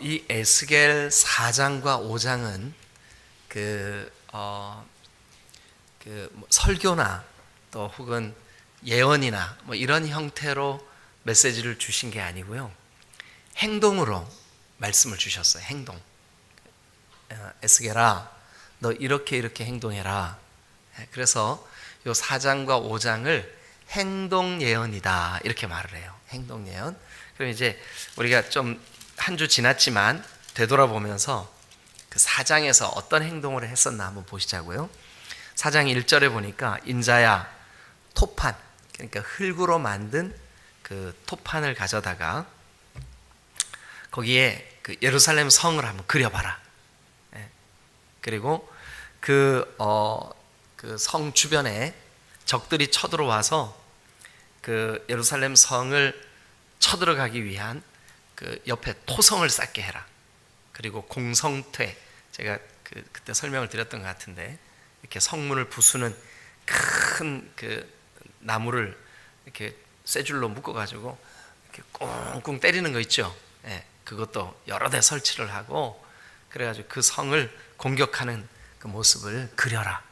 이 에스겔 4장과 5장은 뭐 설교나 또 혹은 예언이나 뭐 이런 형태로 메시지를 주신 게 아니고요. 행동으로 말씀을 주셨어요. 행동. 에스겔아, 너 이렇게 행동해라. 그래서 요 4장과 5장을 행동 예언이다 이렇게 말을 해요. 행동 예언. 그럼 이제 우리가 좀 한 주 지났지만 되돌아보면서 그 4장에서 어떤 행동을 했었나 한번 보시자고요. 4장 1절에 보니까 인자야 토판, 그러니까 흙으로 만든 그 토판을 가져다가 거기에 그 예루살렘 성을 한번 그려봐라. 그리고 그 성 주변에 적들이 쳐들어와서 그 예루살렘 성을 쳐들어가기 위한 그 옆에 토성을 쌓게 해라. 그리고 공성퇴, 제가 그때 설명을 드렸던 것 같은데, 이렇게 성문을 부수는 큰 그 나무를 이렇게 쇠줄로 묶어가지고 이렇게 꽁꽁 때리는 거 있죠. 그것도 여러 대 설치를 하고, 그래가지고 그 성을 공격하는 그 모습을 그려라.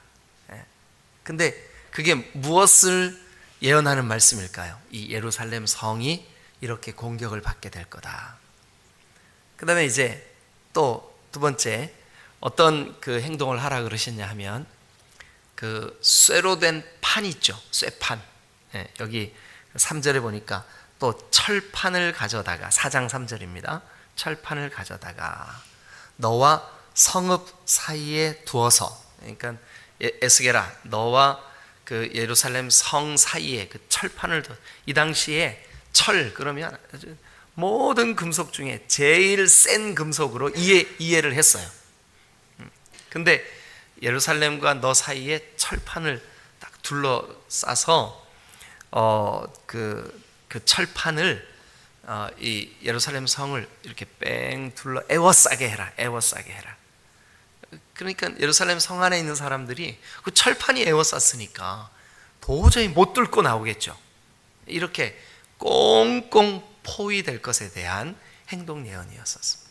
근데 그게 무엇을 예언하는 말씀일까요? 이 예루살렘 성이 이렇게 공격을 받게 될 거다. 그 다음에 이제 또 두 번째 어떤 그 행동을 하라 그러셨냐 하면, 그 쇠로 된 판 있죠. 쇠판. 여기 3절에 보니까 또 철판을 가져다가, 4장 3절입니다. 철판을 가져다가 너와 성읍 사이에 두어서, 그러니까 에스겔아, 너와 그 예루살렘 성 사이에 그 철판을 둬. 이 당시에 철 그러면 모든 금속 중에 제일 센 금속으로 이해를 했어요. 근데 예루살렘과 너 사이에 철판을 딱 둘러싸서 그 철판을 이 예루살렘 성을 이렇게 뺑 둘러 에워싸게 해라. 에워싸게 해라. 그러니까 예루살렘 성 안에 있는 사람들이 그 철판이 에워쌌으니까 도저히 못 뚫고 나오겠죠. 이렇게 꽁꽁 포위될 것에 대한 행동 예언이었었습니다.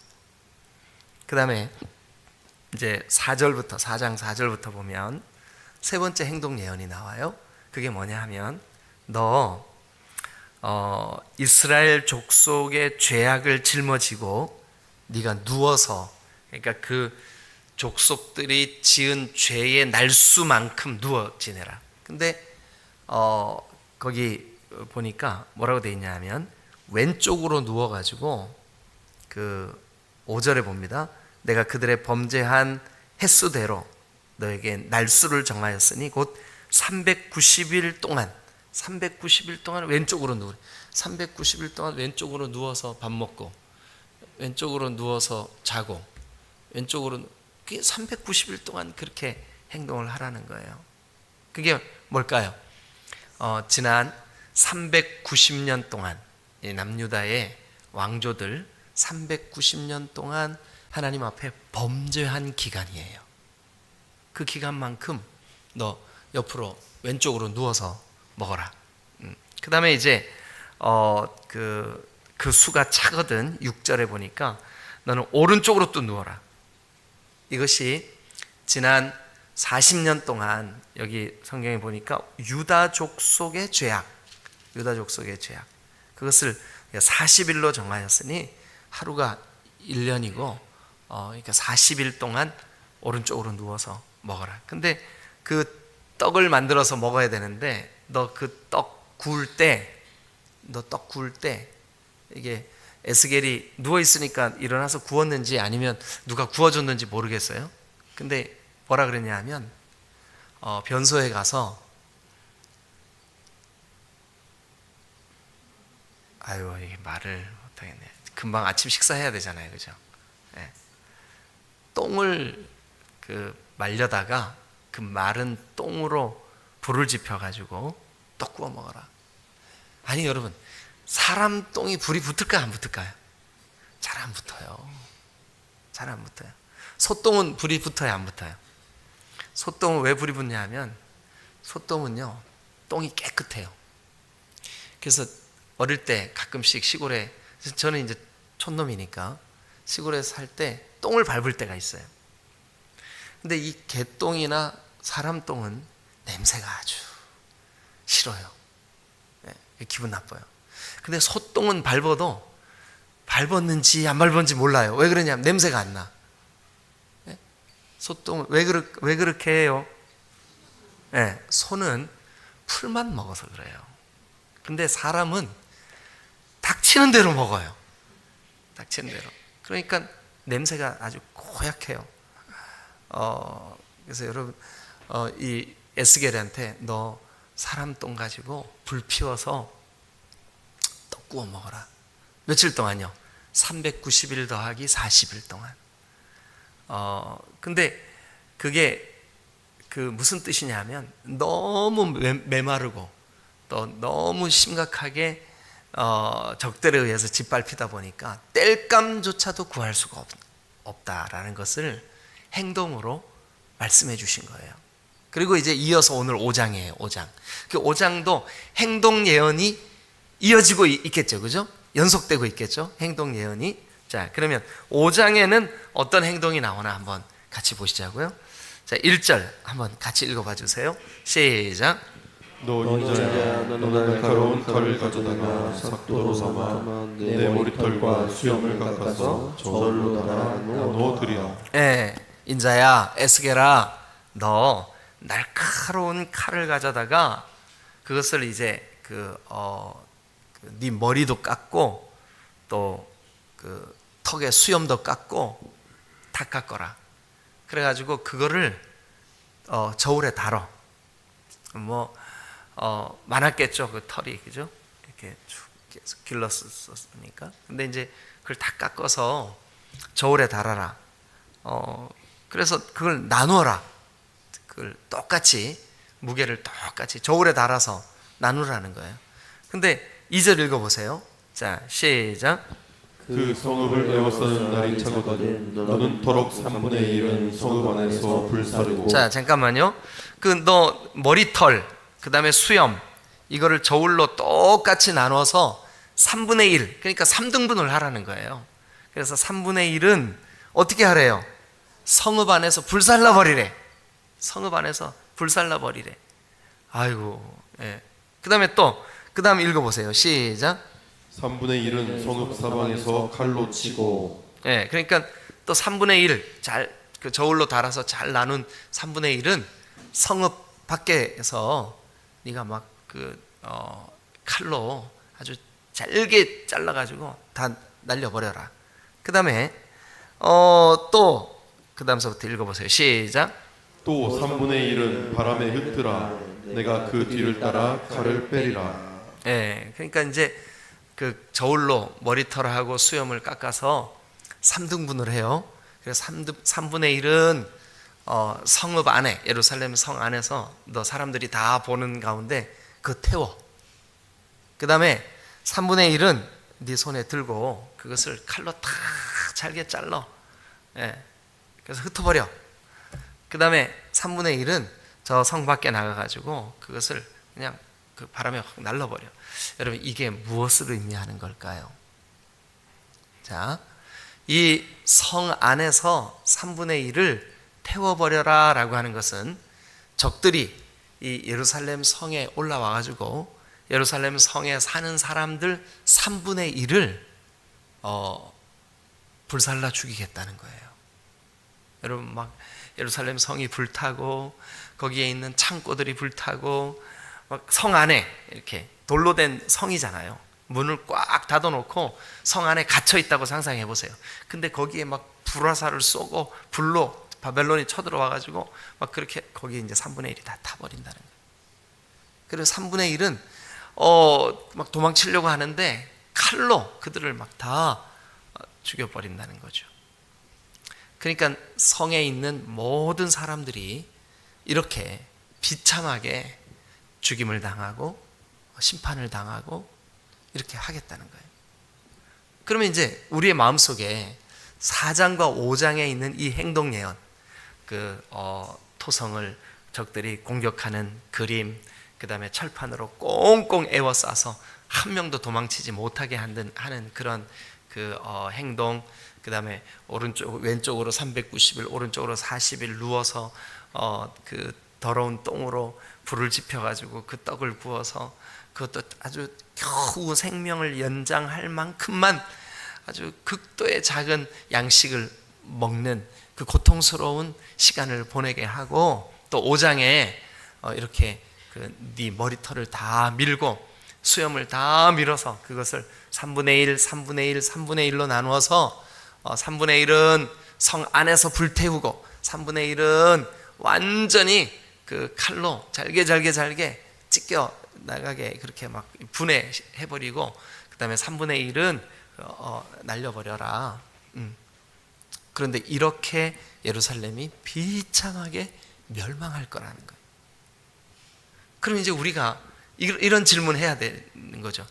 그 다음에 이제 4절부터, 4장 4절부터 보면 세 번째 행동 예언이 나와요. 그게 뭐냐 하면, 너 이스라엘 족속의 죄악을 짊어지고 네가 누워서, 그러니까 그 족속들이 지은 죄의 날수만큼 누워 지내라. 근데 거기 보니까 뭐라고 되어 있냐 하면, 왼쪽으로 누워가지고 그 5절에 봅니다. 내가 그들의 범죄한 횟수대로 너에게 날수를 정하였으니 곧 390일 동안 390일 동안 왼쪽으로 누워, 390일 동안 왼쪽으로 누워서 밥 먹고, 왼쪽으로 누워서 자고, 왼쪽으로, 그게 390일 동안 그렇게 행동을 하라는 거예요. 그게 뭘까요? 지난 390년 동안 이 남유다의 왕조들 390년 동안 하나님 앞에 범죄한 기간이에요. 그 기간만큼 너 옆으로 왼쪽으로 누워서 먹어라. 그 다음에 이제 그 수가 차거든. 6절에 보니까 너는 오른쪽으로 또 누워라. 이것이 지난 40년 동안 여기 성경에 보니까 유다 족속의 죄악, 유다 족속의 죄악, 그것을 40일로 정하였으니 하루가 1년이고, 그러니까 40일 동안 오른쪽으로 누워서 먹어라. 근데 그 떡을 만들어서 먹어야 되는데, 너 그 떡 구울 때 이게 에스겔이 누워 있으니까 일어나서 구웠는지 아니면 누가 구워줬는지 모르겠어요. 근데 뭐라 그랬냐 하면, 변소에 가서, 아유, 이게 말을 못하겠네. 금방 아침 식사해야 되잖아요, 그죠? 똥을 말려다가 그 마른 똥으로 불을 지펴가지고 떡 구워 먹어라. 아니 여러분, 사람 똥이 불이 붙을까요, 안 붙을까요? 잘 안 붙어요. 잘 안 붙어요. 소똥은 불이 붙어요, 안 붙어요? 소똥은 왜 불이 붙냐 하면, 소똥은요, 똥이 깨끗해요. 그래서 어릴 때 가끔씩 시골에, 저는 이제 촌놈이니까 시골에서 살 때 똥을 밟을 때가 있어요. 근데 이 개똥이나 사람 똥은 냄새가 아주 싫어요. 기분 나빠요. 근데 소똥은 밟았는지 안 밟았는지 몰라요. 왜 그러냐면 냄새가 안 나. 소똥은 왜 그렇게 해요? 소는 풀만 먹어서 그래요. 근데 사람은 닥치는 대로 먹어요. 닥치는 대로. 그러니까 냄새가 아주 고약해요. 그래서 여러분, 이 에스겔한테 너 사람 똥 가지고 불 피워서 떡 구워 먹어라. 며칠 동안요? 390일 더하기 40일 동안. 근데 그게 그 무슨 뜻이냐면 너무 메마르고 또 너무 심각하게 적들에 의해서 짓밟히다 보니까 땔감조차도 구할 수가 없다라는 것을 행동으로 말씀해 주신 거예요. 그리고 이제 이어서 오늘 5장이에요. 5장. 그 5장도 행동 예언이 이어지고 있겠죠. 그죠? 연속되고 있겠죠. 행동 예언이. 자, 그러면 5장에는 어떤 행동이 나오나 한번 같이 보시자고요. 자, 1절 한번 같이 읽어봐 주세요. 시작. 너 인자야, 너는 날카로운 칼을 가져다가 삭도로 삼아 내 머리털과 수염을 깎아서 저절로 나눠 드리라. 인자야, 에스겔아, 너 날카로운 칼을 가져다가 그것을 이제 네 머리도 깎고 또 그 턱에 수염도 깎고 다 깎거라. 그래가지고 그거를 저울에 달어. 많았겠죠, 그 털이. 그죠? 이렇게 쭉 계속 길렀었으니까. 근데 이제 그걸 다 깎아서 저울에 달아라. 그래서 그걸 나누어라. 그걸 똑같이, 무게를 똑같이 저울에 달아서 나누라는 거예요. 근데 2절 읽어보세요. 자, 시작. 그 성읍을 에워싸는 날이 차거든 너는 더럽 3분의 1은 성읍 안에서 불사르고. 자, 잠깐만요. 너 머리털, 그 다음에 수염, 이거를 저울로 똑같이 나눠서 3분의 1, 그러니까 3등분을 하라는 거예요. 그래서 3분의 1은 어떻게 하래요? 성읍 안에서 불살라 버리래. 성읍 안에서 불살라 버리래. 아이고. 그 다음 읽어보세요. 시작. 3분의 1은 성읍 사방에서 칼로 치고. 그러니까 또 3분의 1, 그 저울로 달아서 잘 나눈 3분의 1은 성읍 밖에서 네가 막 칼로 아주 잘게 잘라가지고 다 날려버려라. 그 다음에 그 다음서부터 읽어보세요. 시작. 또 3분의 1은 바람에 흩으라. 내가 그 뒤를 따라 칼을 빼리라. 그러니까 이제 그 저울로 머리털하고 수염을 깎아서 3등분을 해요. 그래서 3분의 1은 성읍 안에, 예루살렘 성 안에서 너 사람들이 다 보는 가운데 그거 태워. 그 다음에 3분의 1은 네 손에 들고 그것을 칼로 탁 잘게 잘라. 그래서 흩어버려. 그 다음에 3분의 1은 저 성 밖에 나가가지고 그것을 그냥 그 바람에 확 날라버려. 여러분, 이게 무엇을 의미하는 걸까요? 자, 이 성 안에서 3분의 1을 태워버려라 라고 하는 것은 적들이 이 예루살렘 성에 올라와가지고 예루살렘 성에 사는 사람들 3분의 1을 불살라 죽이겠다는 거예요. 여러분, 막 예루살렘 성이 불타고 거기에 있는 창고들이 불타고 막 성 안에 이렇게 돌로 된 성이잖아요. 문을 꽉 닫아놓고 성 안에 갇혀 있다고 상상해 보세요. 근데 거기에 막 불화살을 쏘고 불로 바벨론이 쳐들어와 가지고 막 그렇게 거기에 이제 3분의 1이 다 타버린다는 거예요. 그래서 3분의 1은 막 도망치려고 하는데 칼로 그들을 막 다 죽여버린다는 거죠. 그러니까 성에 있는 모든 사람들이 이렇게 비참하게 죽임을 당하고 심판을 당하고 이렇게 하겠다는 거예요. 그러면 이제 우리의 마음속에 4장과 5장에 있는 이 행동 예언, 토성을 적들이 공격하는 그림, 그 다음에 철판으로 꽁꽁 에워싸서 한 명도 도망치지 못하게 하는 그런 행동, 그 다음에 왼쪽으로 390일, 오른쪽으로 40일 누워서 그 더러운 똥으로 불을 지펴가지고 그 떡을 구워서 그것도 아주 겨우 생명을 연장할 만큼만 아주 극도의 작은 양식을 먹는 그 고통스러운 시간을 보내게 하고, 또 5장에 이렇게 네 머리털을 다 밀고 수염을 다 밀어서 그것을 3분의 1, 3분의 1, 3분의 1로 나누어서 3분의 1은 성 안에서 불태우고 3분의 1은 완전히 그 칼로 잘게 찢겨 나가게 그렇게 막 분해해버리고, 그 다음에 3분의 1은 날려버려라. 그런데 이렇게 예루살렘이 비참하게 멸망할 거라는 거예요. 그럼 이제 우리가 이런 질문을 해야 되는 거죠.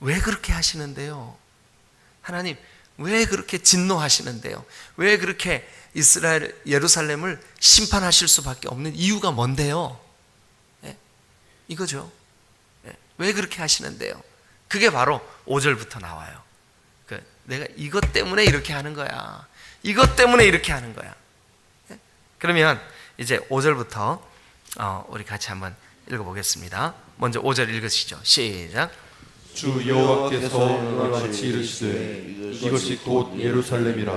왜 그렇게 하시는데요? 하나님 왜 그렇게 진노하시는데요? 왜 그렇게 이스라엘 예루살렘을 심판하실 수밖에 없는 이유가 뭔데요? 예? 이거죠. 예. 왜 그렇게 하시는데요? 그게 바로 5절부터 나와요. 내가 이것 때문에 이렇게 하는 거야. 이것 때문에 이렇게 하는 거야. 예? 그러면 이제 5절부터 우리 같이 한번 읽어보겠습니다. 먼저 5절 읽으시죠. 시작. 주 여호와께서 이와 같이 이르시되 이것이 곧 예루살렘이라.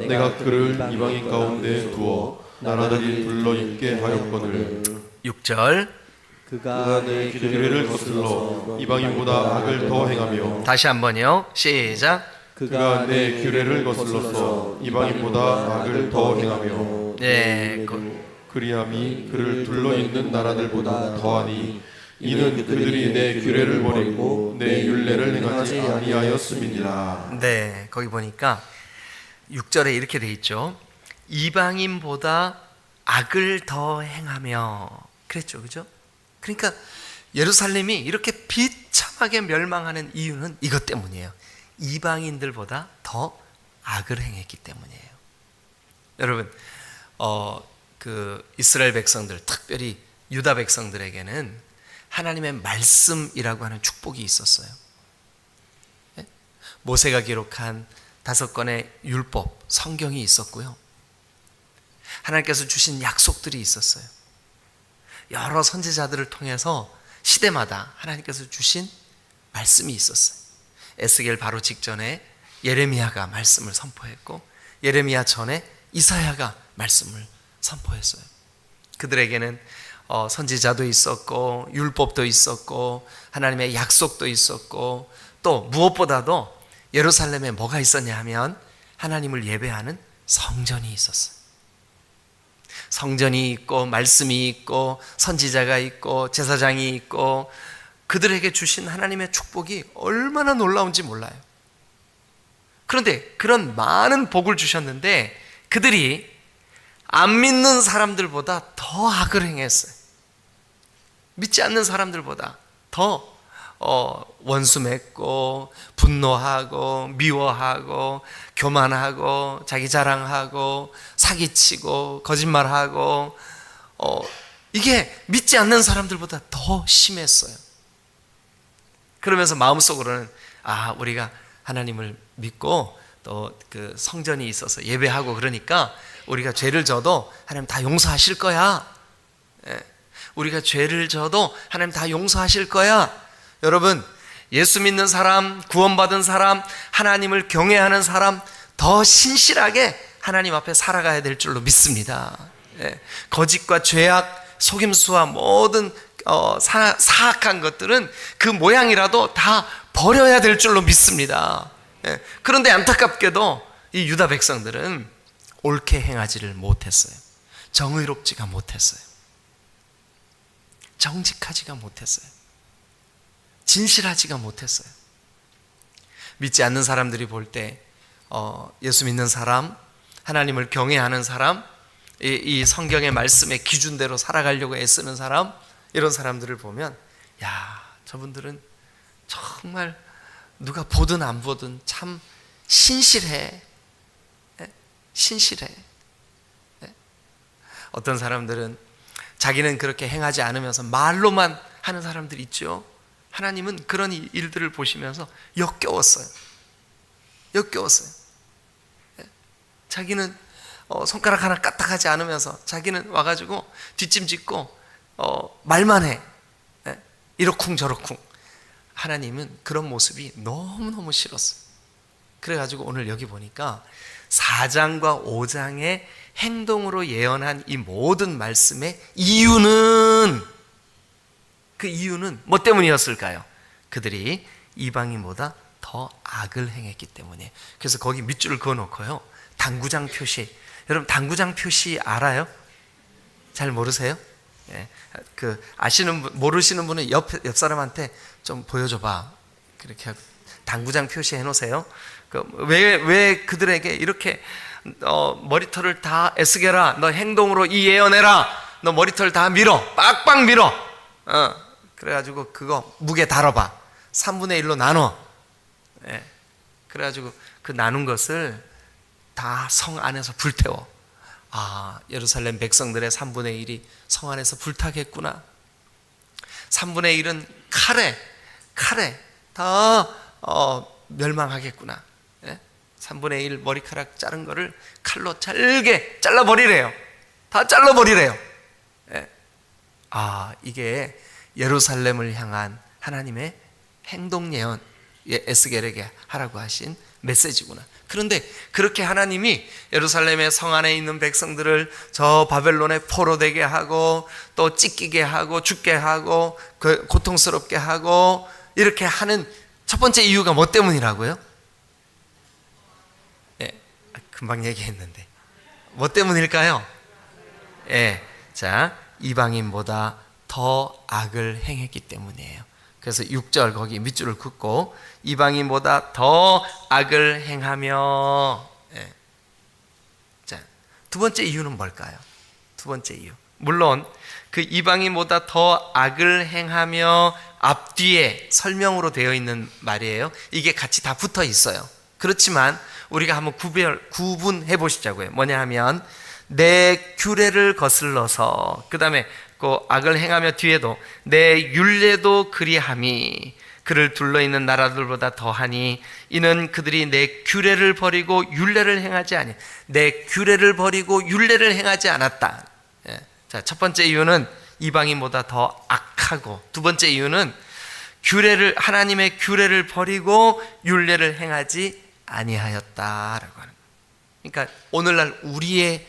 내가 그를 이방인 가운데 두어 나라들이 둘러있게 하였거늘. 6절. 그가 내 규례를 거슬러 이방인보다 악을 더 행하며. 다시 한번요. 시작. 그가 내 규례를 거슬러서 이방인보다 악을 더 행하며. 네, 그리함이 그를 둘러있는 나라들보다 더하니 이는 그들이 내 규례를 버리고 내 율례를 행하지 아니하였음이니라. 네, 거기 보니까 6절에 이렇게 돼 있죠. 이방인보다 악을 더 행하며 그랬죠, 그죠? 그러니까 예루살렘이 이렇게 비참하게 멸망하는 이유는 이것 때문이에요. 이방인들보다 더 악을 행했기 때문이에요. 여러분, 그 이스라엘 백성들, 특별히 유다 백성들에게는 하나님의 말씀이라고 하는 축복이 있었어요. 예? 모세가 기록한 5권의 율법, 성경이 있었고요. 하나님께서 주신 약속들이 있었어요. 여러 선지자들을 통해서 시대마다 하나님께서 주신 말씀이 있었어요. 에스겔 바로 직전에 예레미야가 말씀을 선포했고, 예레미야 전에 이사야가 말씀을 선포했어요. 그들에게는 선지자도 있었고 율법도 있었고 하나님의 약속도 있었고, 또 무엇보다도 예루살렘에 뭐가 있었냐 하면 하나님을 예배하는 성전이 있었어요. 성전이 있고 말씀이 있고 선지자가 있고 제사장이 있고, 그들에게 주신 하나님의 축복이 얼마나 놀라운지 몰라요. 그런데 그런 많은 복을 주셨는데 그들이 안 믿는 사람들보다 더 악을 행했어요. 믿지 않는 사람들보다 더 원수 맺고 분노하고 미워하고 교만하고 자기 자랑하고 사기치고 거짓말하고, 이게 믿지 않는 사람들보다 더 심했어요. 그러면서 마음속으로는 우리가 하나님을 믿고 또 그 성전이 있어서 예배하고 그러니까 우리가 죄를 져도 하나님 다 용서하실 거야. 우리가 죄를 져도 하나님 다 용서하실 거야. 여러분, 예수 믿는 사람, 구원받은 사람, 하나님을 경외하는 사람 더 신실하게 하나님 앞에 살아가야 될 줄로 믿습니다. 거짓과 죄악, 속임수와 모든 사악한 것들은 그 모양이라도 다 버려야 될 줄로 믿습니다. 그런데 안타깝게도 이 유다 백성들은 옳게 행하지를 못했어요. 정의롭지가 못했어요. 정직하지가 못했어요. 진실하지가 못했어요. 믿지 않는 사람들이 볼 때 예수 믿는 사람, 하나님을 경외하는 사람, 이 성경의 말씀의 기준대로 살아가려고 애쓰는 사람, 이런 사람들을 보면 저분들은 정말 누가 보든 안 보든 참 신실해. 신실해. 어떤 사람들은 자기는 그렇게 행하지 않으면서 말로만 하는 사람들 있죠. 하나님은 그런 일들을 보시면서 역겨웠어요. 역겨웠어요. 자기는 손가락 하나 까딱하지 않으면서 자기는 와가지고 뒷짐 짓고 말만 해. 이러쿵 저러쿵. 하나님은 그런 모습이 너무너무 싫었어요. 그래가지고 오늘 여기 보니까 4장과 5장의 행동으로 예언한 이 모든 말씀의 이유는, 그 이유는 뭐 때문이었을까요? 그들이 이방인보다 더 악을 행했기 때문에. 그래서 거기 밑줄을 그어놓고요, 당구장 표시. 여러분 당구장 표시 알아요? 잘 모르세요? 예, 그 아시는 분, 모르시는 분은 옆 사람한테 좀 보여줘봐. 그렇게 하고 당구장 표시해 놓으세요. 왜 그들에게 이렇게 머리털을 다 애쓰게라, 너 행동으로 이 예언해라, 너 머리털 다 밀어, 빡빡 밀어. 그래가지고 그거 무게 다뤄봐. 3분의 1로 나눠. 예, 그래가지고 그 나눈 것을 다 성 안에서 불태워. 예루살렘 백성들의 3분의 1이 성 안에서 불타겠구나. 3분의 1은 칼에 다 멸망하겠구나. 3분의 1 머리카락 자른 거를 칼로 잘게 잘라버리래요. 다 잘라버리래요. 이게 예루살렘을 향한 하나님의 행동 예언, 에스겔에게 하라고 하신 메시지구나. 그런데 그렇게 하나님이 예루살렘의 성 안에 있는 백성들을 저 바벨론에 포로되게 하고 또 찢기게 하고 죽게 하고 고통스럽게 하고 이렇게 하는 첫 번째 이유가 뭐 때문이라고요? 금방 얘기했는데 뭐 때문일까요? 자, 이방인보다 더 악을 행했기 때문이에요. 그래서 6절 거기 밑줄을 긋고 이방인보다 더 악을 행하며. 자, 두 번째 이유는 뭘까요? 두 번째 이유, 물론 그 이방인보다 더 악을 행하며 앞뒤에 설명으로 되어 있는 말이에요. 이게 같이 다 붙어 있어요. 그렇지만 우리가 한번 구분해 보시자고요. 뭐냐 하면 내 규례를 거슬러서, 그 다음에 그 악을 행하며 뒤에도 내 율례도 그리함이 그를 둘러있는 나라들보다 더하니 이는 그들이 내 규례를 버리고 율례를 행하지 아니, 내 규례를 버리고 율례를 행하지 않았다. 자, 첫 번째 이유는 이방인보다 더 악하고, 두 번째 이유는 하나님의 규례를 버리고 율례를 행하지 아니하였다라고 하는 거예요. 그러니까 오늘날 우리의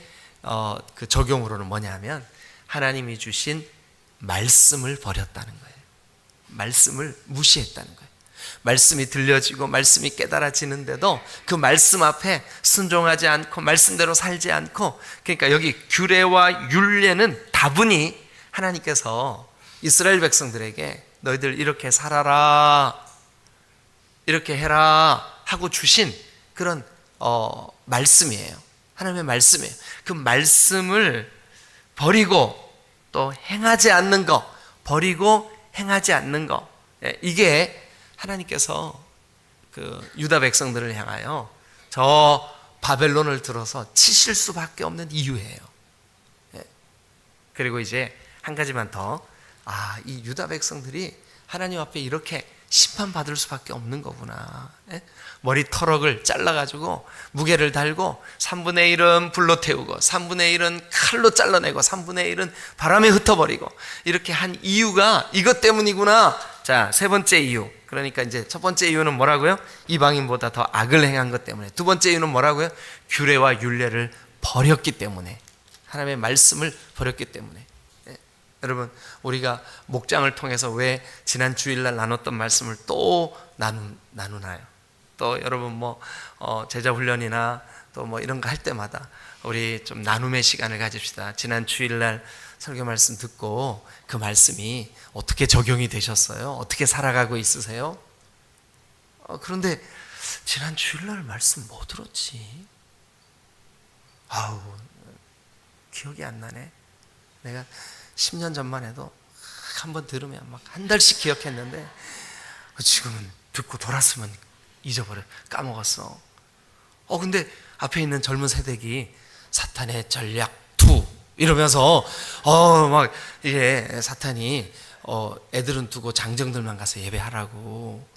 그 적용으로는 뭐냐 하면 하나님이 주신 말씀을 버렸다는 거예요. 말씀을 무시했다는 거예요. 말씀이 들려지고 말씀이 깨달아지는데도 그 말씀 앞에 순종하지 않고 말씀대로 살지 않고, 그러니까 여기 규례와 율례는 다분히 하나님께서 이스라엘 백성들에게 너희들 이렇게 살아라, 이렇게 해라 하고 주신 그런 말씀이에요. 하나님의 말씀이에요. 그 말씀을 버리고 또 행하지 않는 거, 버리고 행하지 않는 거, 이게 하나님께서 그 유다 백성들을 향하여 저 바벨론을 들어서 치실 수밖에 없는 이유예요. 그리고 이제 한 가지만 더, 이 유다 백성들이 하나님 앞에 이렇게 심판받을 수밖에 없는 거구나. 머리 터럭을 잘라가지고 무게를 달고 3분의 1은 불로 태우고 3분의 1은 칼로 잘라내고 3분의 1은 바람에 흩어버리고 이렇게 한 이유가 이것 때문이구나. 자, 세 번째 이유. 그러니까 이제 첫 번째 이유는 뭐라고요? 이방인보다 더 악을 행한 것 때문에. 두 번째 이유는 뭐라고요? 규례와 율례를 버렸기 때문에. 하나님의 말씀을 버렸기 때문에. 여러분, 우리가 목장을 통해서 왜 지난 주일날 나눴던 말씀을 또 나누나요? 또 여러분 제자 훈련이나 또 이런 거 할 때마다 우리 좀 나눔의 시간을 가집시다. 지난 주일날 설교 말씀 듣고 그 말씀이 어떻게 적용이 되셨어요? 어떻게 살아가고 있으세요? 그런데 지난 주일날 말씀 뭐 들었지? 기억이 안 나네. 내가 10년 전만 해도 한번 들으면 막 한 달씩 기억했는데 지금은 듣고 돌았으면 잊어버려, 까먹었어. 근데 앞에 있는 젊은 세대기 사탄의 전략 2 이러면서 막 이게 사탄이 애들은 두고 장정들만 가서 예배하라고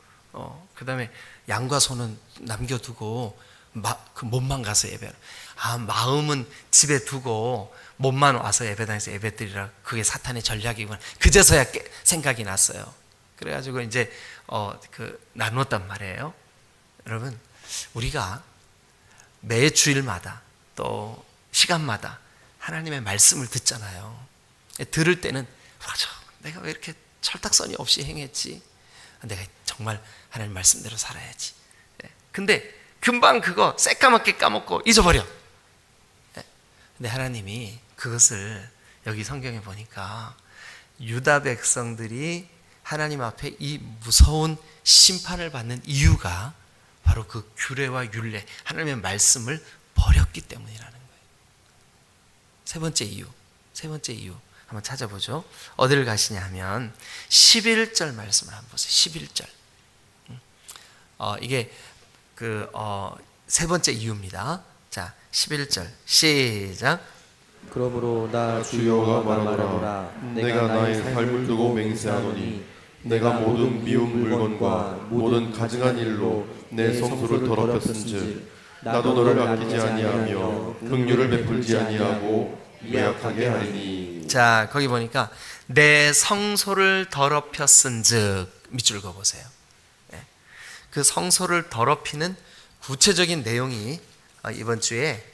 그다음에 양과 소는 남겨두고 그 몸만 가서 예배. 마음은 집에 두고 몸만 와서 예배당에서 예배드리라. 그게 사탄의 전략이구나. 그제서야 생각이 났어요. 그래가지고 이제 나누었단 말이에요. 여러분, 우리가 매 주일마다 또 시간마다 하나님의 말씀을 듣잖아요. 들을 때는 맞아, 내가 왜 이렇게 철딱서니 없이 행했지? 내가 정말 하나님 말씀대로 살아야지. 근데 금방 그거 새까맣게 까먹고 잊어버려. 근데 하나님이 그것을 여기 성경에 보니까 유다 백성들이 하나님 앞에 이 무서운 심판을 받는 이유가 바로 그 규례와 율례, 하나님의 말씀을 버렸기 때문이라는 거예요. 세 번째 이유 한번 찾아보죠. 어디를 가시냐 하면 11절 말씀을 한번 보세요. 11절. 이게 세 번째 이유입니다. 자, 11절 시작. 그러므로 나 주여가 주여가 말하노라. 말하노라. 내가 나의 삶을 두고 맹세하노니 내가 모든 미운 물건과 모든 가증한 일로 내 성소를 더럽혔은즉 나도 너를 아끼지 아니하며 긍휼을 베풀지 아니하고 매약하게 하리니. 자, 거기 보니까 내 성소를 더럽혔은즉 밑줄 그어보세요. 그 성소를 더럽히는 구체적인 내용이 이번 주에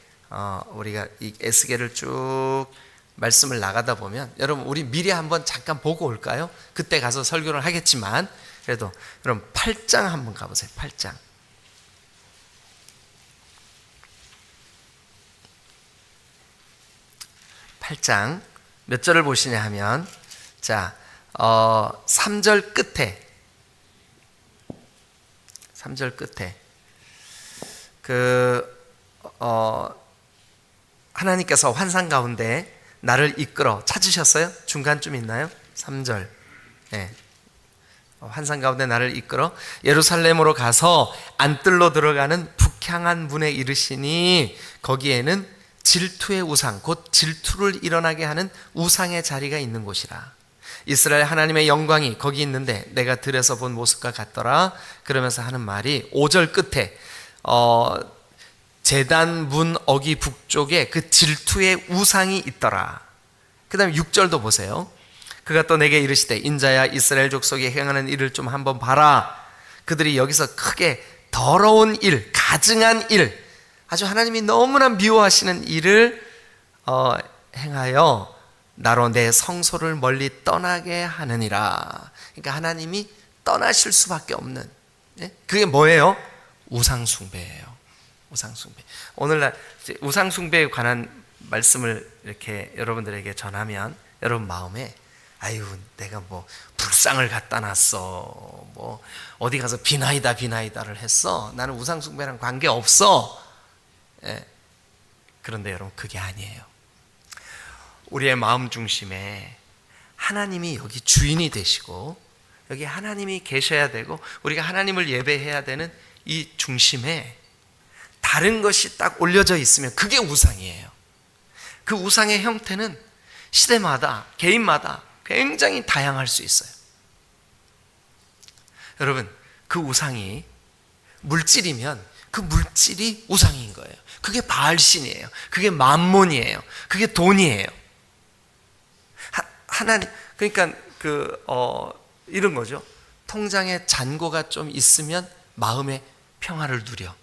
우리가 이 에스겔을 쭉 말씀을 나가다 보면, 여러분 우리 미리 한번 잠깐 보고 올까요? 그때 가서 설교를 하겠지만 그래도 여러분 8장 한번 가보세요. 8장. 8장 몇 절을 보시냐 하면, 자, 3절 끝에 하나님께서 환상 가운데 나를 이끌어, 찾으셨어요? 중간쯤 있나요? 3절. 환상 가운데 나를 이끌어 예루살렘으로 가서 안뜰로 들어가는 북향한 문에 이르시니 거기에는 질투의 우상, 곧 질투를 일어나게 하는 우상의 자리가 있는 곳이라. 이스라엘 하나님의 영광이 거기 있는데 내가 들에서 본 모습과 같더라. 그러면서 하는 말이 5절 끝에 제단 문 어기 북쪽에 그 질투의 우상이 있더라. 그 다음에 6절도 보세요. 그가 또 내게 이르시되 인자야, 이스라엘 족속이 행하는 일을 좀 한번 봐라. 그들이 여기서 크게 더러운 일, 가증한 일, 아주 하나님이 너무나 미워하시는 일을 행하여 나로 내 성소를 멀리 떠나게 하느니라. 그러니까 하나님이 떠나실 수밖에 없는, 그게 뭐예요? 우상숭배예요. 우상숭배. 오늘날 우상숭배에 관한 말씀을 이렇게 여러분들에게 전하면 여러분 마음에, 아유 내가 뭐 불상을 갖다 놨어, 뭐 어디 가서 비나이다를 했어, 나는 우상숭배랑 관계없어. 그런데 여러분 그게 아니에요. 우리의 마음 중심에 하나님이 여기 주인이 되시고 여기 하나님이 계셔야 되고 우리가 하나님을 예배해야 되는 이 중심에 다른 것이 딱 올려져 있으면 그게 우상이에요. 그 우상의 형태는 시대마다, 개인마다 굉장히 다양할 수 있어요. 여러분, 그 우상이 물질이면 그 물질이 우상인 거예요. 그게 바알신이에요. 그게 맘몬이에요. 그게 돈이에요. 하나님, 그러니까 이런 거죠. 통장에 잔고가 좀 있으면 마음의 평화를 누려.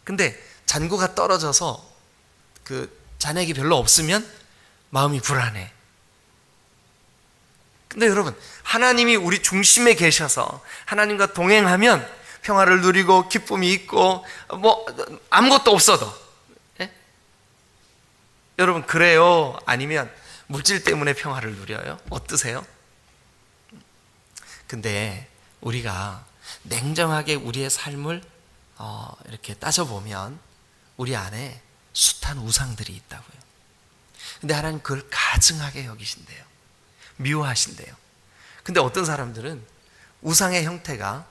근데 잔고가 떨어져서 그 잔액이 별로 없으면 마음이 불안해. 근데 여러분, 하나님이 우리 중심에 계셔서 하나님과 동행하면 평화를 누리고 기쁨이 있고 뭐 아무것도 없어도. 여러분 그래요? 아니면 물질 때문에 평화를 누려요? 어떠세요? 근데 우리가 냉정하게 우리의 삶을 이렇게 따져보면 우리 안에 숱한 우상들이 있다고요. 근데 하나님 그걸 가증하게 여기신대요. 미워하신대요. 근데 어떤 사람들은 우상의 형태가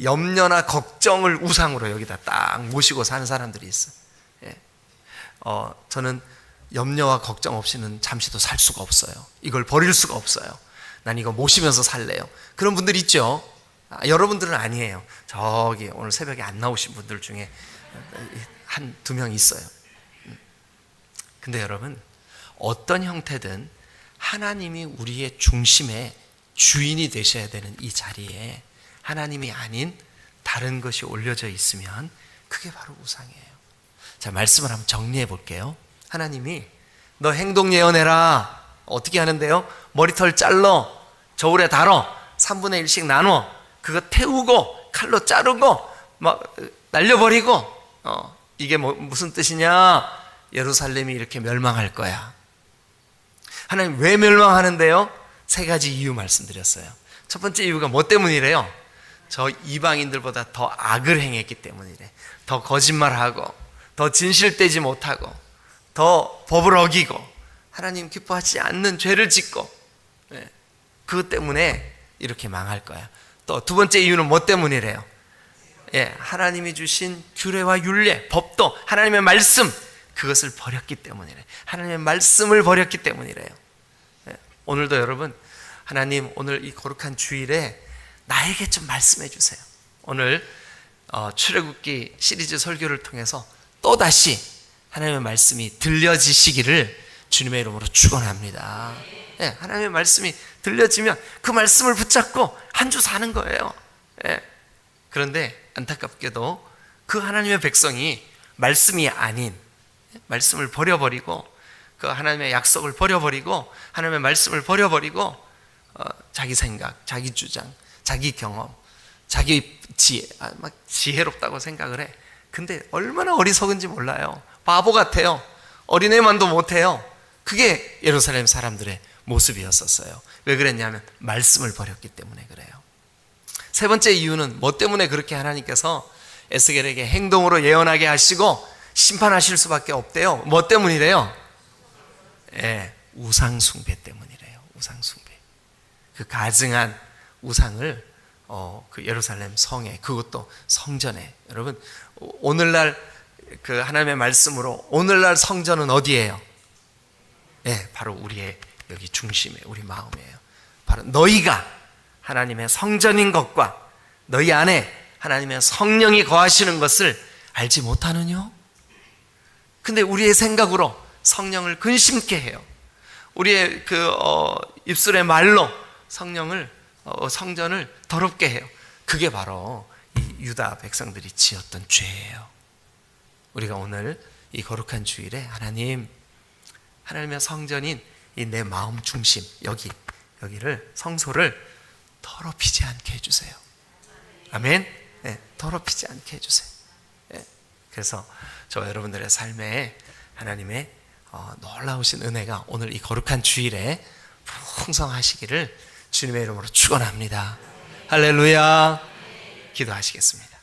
염려나 걱정을 우상으로 여기다 딱 모시고 사는 사람들이 있어요. 저는 염려와 걱정 없이는 잠시도 살 수가 없어요. 이걸 버릴 수가 없어요. 난 이거 모시면서 살래요. 그런 분들 있죠. 여러분들은 아니에요. 저기 오늘 새벽에 안 나오신 분들 중에 한 두 명 있어요. 근데 여러분, 어떤 형태든 하나님이 우리의 중심의 주인이 되셔야 되는 이 자리에 하나님이 아닌 다른 것이 올려져 있으면 그게 바로 우상이에요. 자, 말씀을 한번 정리해 볼게요. 하나님이 너 행동 예언해라. 어떻게 하는데요? 머리털 잘라, 저울에 달어, 3분의 1씩 나눠, 그거 태우고 칼로 자르고 막 날려버리고, 이게 무슨 뜻이냐? 예루살렘이 이렇게 멸망할 거야. 하나님 왜 멸망하는데요? 세 가지 이유 말씀드렸어요. 첫 번째 이유가 뭐 때문이래요? 저 이방인들보다 더 악을 행했기 때문이래. 더 거짓말하고, 더 진실되지 못하고, 더 법을 어기고, 하나님 기뻐하지 않는 죄를 짓고, 그것 때문에 이렇게 망할 거야. 또 두 번째 이유는 뭐 때문이래요? 하나님이 주신 규례와 율례, 법도, 하나님의 말씀, 그것을 버렸기 때문이래. 하나님의 말씀을 버렸기 때문이래요. 오늘도 여러분, 하나님 오늘 이 거룩한 주일에 나에게 좀 말씀해 주세요. 오늘 출애굽기 시리즈 설교를 통해서 또다시 하나님의 말씀이 들려지시기를 주님의 이름으로 축원합니다. 하나님의 말씀이 들려지면 그 말씀을 붙잡고 한 주 사는 거예요. 그런데 안타깝게도 그 하나님의 백성이 말씀이 아닌 말씀을 버려버리고, 그 하나님의 약속을 버려버리고, 하나님의 말씀을 버려버리고, 자기 생각, 자기 주장, 자기 경험, 자기 막 지혜롭다고 생각을 해. 근데 얼마나 어리석은지 몰라요. 바보 같아요. 어린애만도 못해요. 그게 예루살렘 사람들의 모습이었었어요. 왜 그랬냐면 말씀을 버렸기 때문에 그래요. 세 번째 이유는 뭐 때문에 그렇게 하나님께서 에스겔에게 행동으로 예언하게 하시고 심판하실 수밖에 없대요. 뭐 때문이래요? 우상 숭배 때문이래요. 우상 숭배. 그 가증한 우상을 그 예루살렘 성에, 그것도 성전에. 여러분, 오늘날 그 하나님의 말씀으로 오늘날 성전은 어디예요? 바로 우리의 여기 중심에, 우리 마음이에요. 바로 너희가 하나님의 성전인 것과 너희 안에 하나님의 성령이 거하시는 것을 알지 못하느냐? 근데 우리의 생각으로 성령을 근심케 해요. 우리의 입술의 말로 성전을 더럽게 해요. 그게 바로 이 유다 백성들이 지었던 죄예요. 우리가 오늘 이 거룩한 주일에 하나님의 성전인 이 내 마음 중심, 여기를, 성소를 더럽히지 않게 해주세요. 아멘. 더럽히지 않게 해주세요. 그래서 저 여러분들의 삶에 하나님의 놀라우신 은혜가 오늘 이 거룩한 주일에 풍성하시기를 주님의 이름으로 축원합니다. 할렐루야. 기도하시겠습니다.